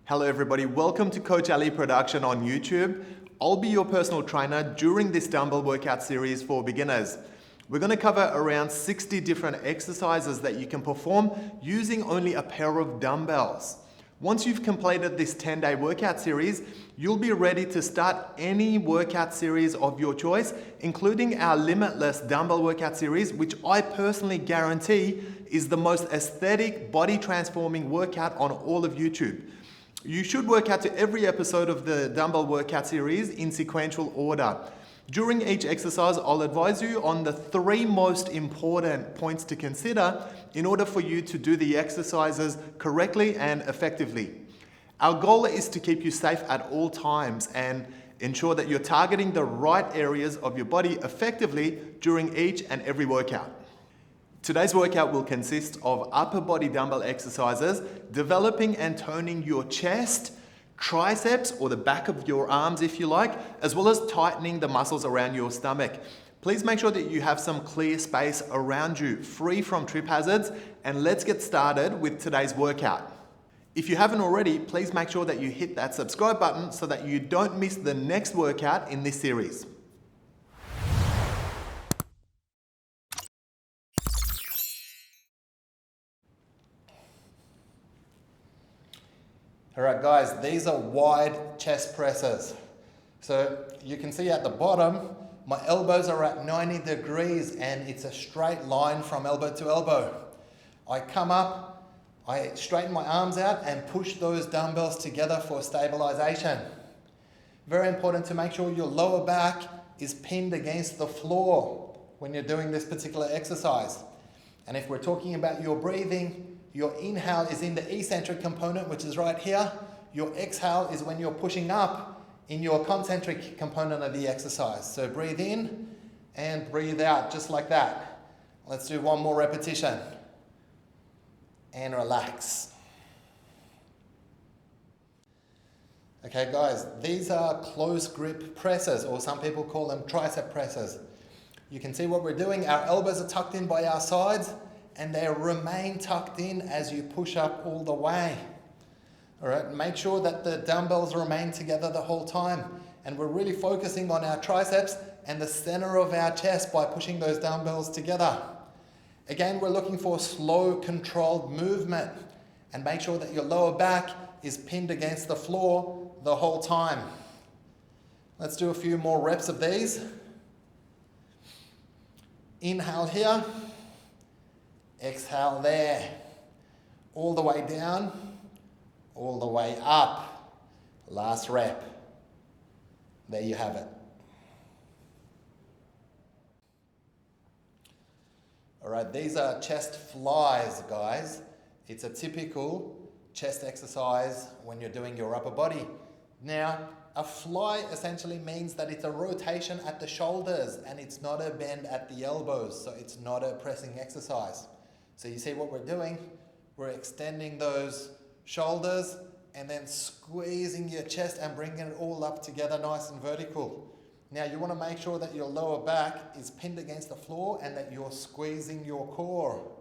Hello everybody, welcome to Coach Ali Production on YouTube. I'll be your personal trainer during this dumbbell workout series for beginners. We're going to cover around 60 different exercises that you can perform using only a pair of dumbbells. Once you've completed this 10-day workout series, you'll be ready to start any workout series of your choice, including our limitless dumbbell workout series, which I personally guarantee is the most aesthetic, body transforming workout on all of YouTube. You should work out to every episode of the dumbbell workout series in sequential order. During each exercise, I'll advise you on the 3 most important points to consider in order for you to do the exercises correctly and effectively. Our goal is to keep you safe at all times and ensure that you're targeting the right areas of your body effectively during each and every workout. Today's workout will consist of upper body dumbbell exercises, developing and toning your chest, triceps, or the back of your arms if you like, as well as tightening the muscles around your stomach. Please make sure that you have some clear space around you, free from trip hazards, and let's get started with today's workout. If you haven't already, please make sure that you hit that subscribe button so that you don't miss the next workout in this series. All right guys, these are wide chest presses. So you can see at the bottom, my elbows are at 90 degrees and it's a straight line from elbow to elbow. I come up, I straighten my arms out and push those dumbbells together for stabilization. Very important to make sure your lower back is pinned against the floor when you're doing this particular exercise. And if we're talking about your breathing, your inhale is in the eccentric component, which is right here. Your exhale is when you're pushing up in your concentric component of the exercise. So breathe in and breathe out, just like that. Let's do one more repetition. And relax. Okay guys, these are close grip presses, or some people call them tricep presses. You can see what we're doing. Our elbows are tucked in by our sides, and they remain tucked in as you push up all the way. All right, make sure that the dumbbells remain together the whole time. And we're really focusing on our triceps and the center of our chest by pushing those dumbbells together. Again, we're looking for slow, controlled movement. And make sure that your lower back is pinned against the floor the whole time. Let's do a few more reps of these. Inhale here. Exhale there, all the way down, all the way up. Last rep. There you have it. All right, these are chest flies, guys. It's a typical chest exercise when you're doing your upper body. Now, a fly essentially means that it's a rotation at the shoulders and it's not a bend at the elbows, so it's not a pressing exercise. So you see what we're doing? We're extending those shoulders and then squeezing your chest and bringing it all up together nice and vertical. Now you want to make sure that your lower back is pinned against the floor and that you're squeezing your core.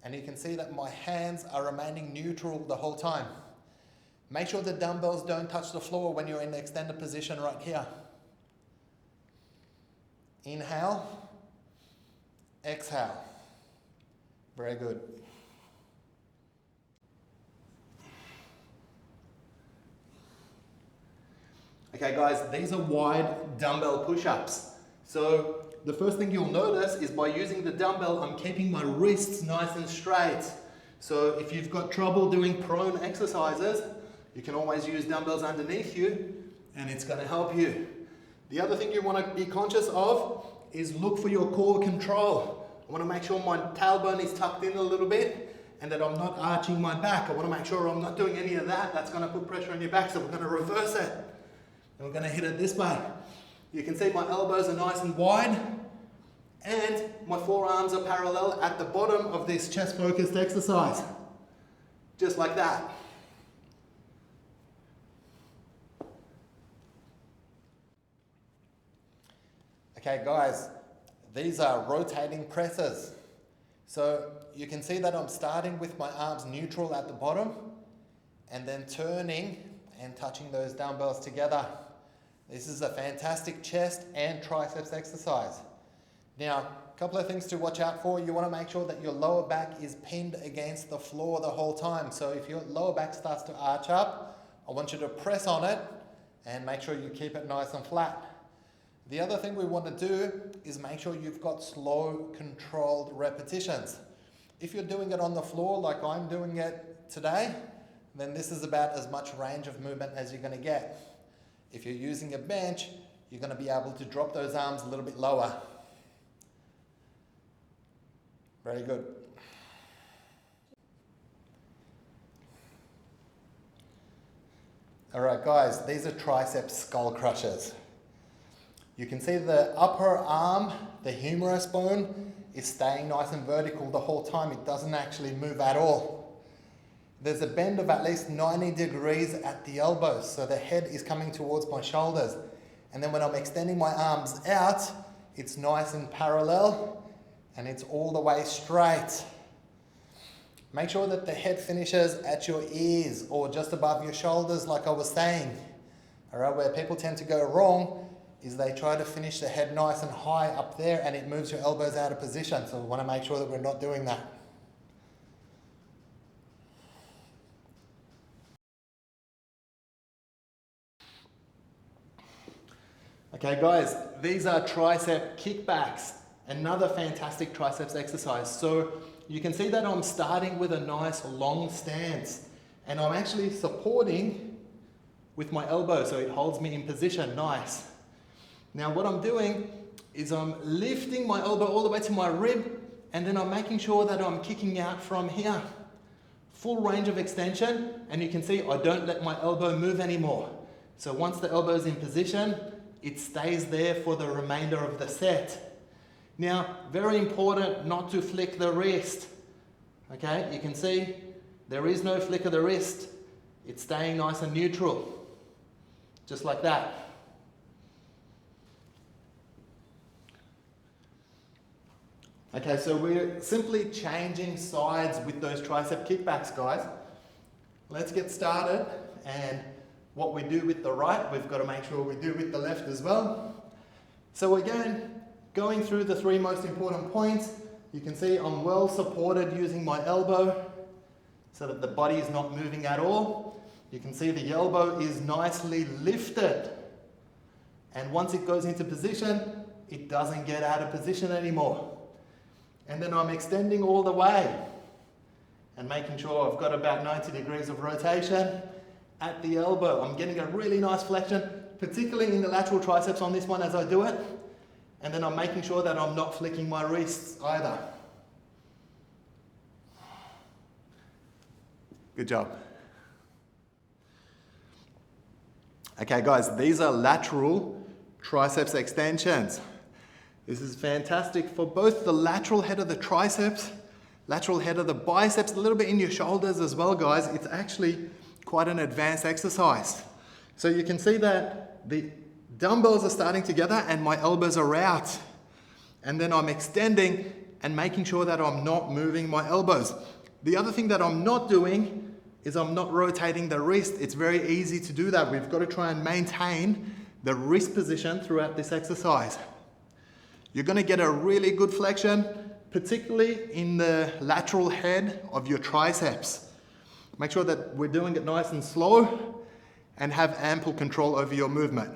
And you can see that my hands are remaining neutral the whole time. Make sure the dumbbells don't touch the floor when you're in the extended position right here. Inhale, exhale. Very good. Okay guys, these are wide dumbbell push-ups. So the first thing you'll notice is by using the dumbbell, I'm keeping my wrists nice and straight. So if you've got trouble doing prone exercises, you can always use dumbbells underneath you and it's going to help you. The other thing you want to be conscious of is look for your core control. I want to make sure my tailbone is tucked in a little bit and that I'm not arching my back. I want to make sure I'm not doing any of that. That's going to put pressure on your back, so we're going to reverse it. And we're going to hit it this way. You can see my elbows are nice and wide and my forearms are parallel at the bottom of this chest-focused exercise. Just like that. Okay guys, these are rotating presses. So you can see that I'm starting with my arms neutral at the bottom and then turning and touching those dumbbells together. This is a fantastic chest and triceps exercise. Now, a couple of things to watch out for. You want to make sure that your lower back is pinned against the floor the whole time. So if your lower back starts to arch up, I want you to press on it and make sure you keep it nice and flat. The other thing we want to do is make sure you've got slow, controlled repetitions. If you're doing it on the floor like I'm doing it today, then this is about as much range of movement as you're going to get. If you're using a bench, you're going to be able to drop those arms a little bit lower. Very good. All right, guys, these are triceps skull crushes. You can see the upper arm, the humerus bone, is staying nice and vertical the whole time. It doesn't actually move at all. There's a bend of at least 90 degrees at the elbows, so the head is coming towards my shoulders. And then when I'm extending my arms out, it's nice and parallel, and it's all the way straight. Make sure that the head finishes at your ears or just above your shoulders, like I was saying. All right, where people tend to go wrong is they try to finish the head nice and high up there, and it moves your elbows out of position. So we want to make sure that we're not doing that. Okay guys, these are tricep kickbacks, another fantastic triceps exercise. So you can see that I'm starting with a nice long stance, and I'm actually supporting with my elbow so it holds me in position, nice. Now what I'm doing is I'm lifting my elbow all the way to my rib, and then I'm making sure that I'm kicking out from here. Full range of extension, and you can see I don't let my elbow move anymore. So once the elbow is in position, it stays there for the remainder of the set. Now, very important not to flick the wrist. Okay, you can see there is no flick of the wrist. It's staying nice and neutral, just like that. Okay, so we're simply changing sides with those tricep kickbacks, guys. Let's get started, and what we do with the right, we've got to make sure we do with the left as well. So again, going through the three most important points, you can see I'm well supported using my elbow so that the body is not moving at all. You can see the elbow is nicely lifted. And once it goes into position, it doesn't get out of position anymore. And then I'm extending all the way and making sure I've got about 90 degrees of rotation at the elbow. I'm getting a really nice flexion, particularly in the lateral triceps on this one as I do it. And then I'm making sure that I'm not flicking my wrists either. Good job. Okay guys, these are lateral triceps extensions. This is fantastic for both the lateral head of the triceps, lateral head of the biceps, a little bit in your shoulders as well, guys. It's actually quite an advanced exercise. So you can see that the dumbbells are starting together and my elbows are out. And then I'm extending and making sure that I'm not moving my elbows. The other thing that I'm not doing is I'm not rotating the wrist. It's very easy to do that. We've got to try and maintain the wrist position throughout this exercise. You're going to get a really good flexion, particularly in the lateral head of your triceps. Make sure that we're doing it nice and slow and have ample control over your movement.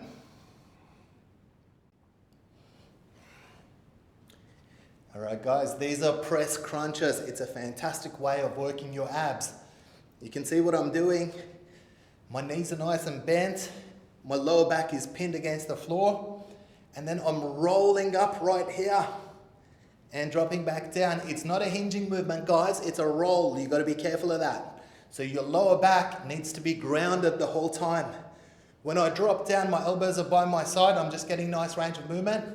All right guys, these are press crunches. It's a fantastic way of working your abs. You can see what I'm doing. My knees are nice and bent. My lower back is pinned against the floor. And then I'm rolling up right here and dropping back down. It's not a hinging movement, guys. It's a roll. You've got to be careful of that. So your lower back needs to be grounded the whole time. When I drop down, my elbows are by my side. I'm just getting nice range of movement.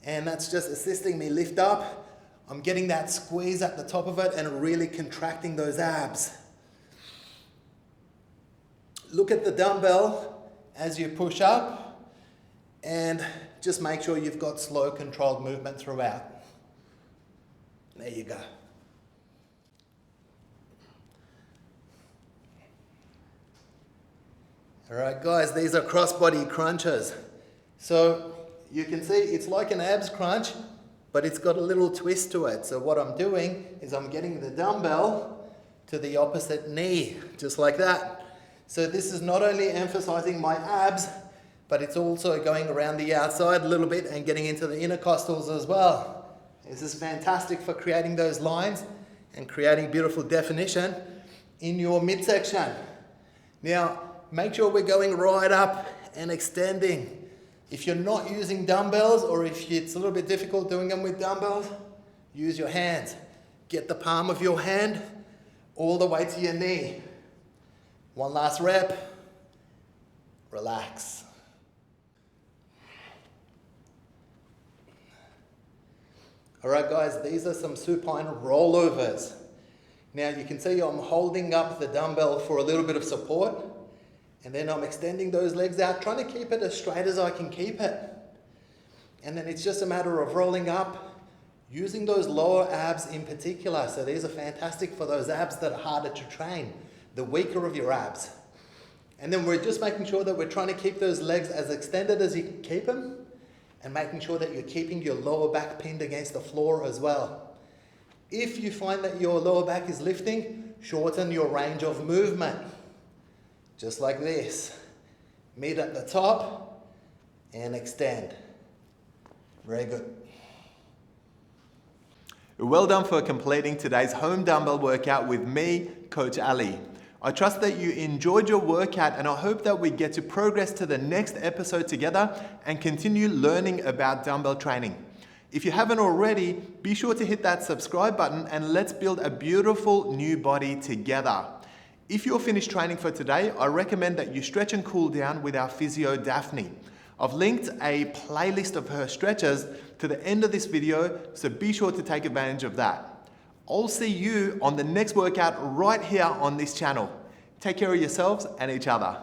And that's just assisting me lift up. I'm getting that squeeze at the top of it and really contracting those abs. Look at the dumbbell as you push up, and just make sure you've got slow, controlled movement throughout. There you go. All right, guys, these are crossbody crunches. So you can see it's like an abs crunch, but it's got a little twist to it. So what I'm doing is I'm getting the dumbbell to the opposite knee, just like that. So this is not only emphasizing my abs, but it's also going around the outside a little bit and getting into the intercostals as well. This is fantastic for creating those lines and creating beautiful definition in your midsection. Now, make sure we're going right up and extending. If you're not using dumbbells, or if it's a little bit difficult doing them with dumbbells, use your hands. Get the palm of your hand all the way to your knee. One last rep. Relax. All right, guys, these are some supine rollovers. Now you can see I'm holding up the dumbbell for a little bit of support, and then I'm extending those legs out, trying to keep it as straight as I can keep it. And then it's just a matter of rolling up, using those lower abs in particular. So these are fantastic for those abs that are harder to train, the weaker of your abs. And then we're just making sure that we're trying to keep those legs as extended as you can keep them, and making sure that you're keeping your lower back pinned against the floor as well. If you find that your lower back is lifting, shorten your range of movement. Just like this. Meet at the top and extend. Very good. Well done for completing today's home dumbbell workout with me, Coach Ali. I trust that you enjoyed your workout, and I hope that we get to progress to the next episode together and continue learning about dumbbell training. If you haven't already, be sure to hit that subscribe button and let's build a beautiful new body together. If you're finished training for today, I recommend that you stretch and cool down with our physio Daphne. I've linked a playlist of her stretches to the end of this video, so be sure to take advantage of that. I'll see you on the next workout right here on this channel. Take care of yourselves and each other.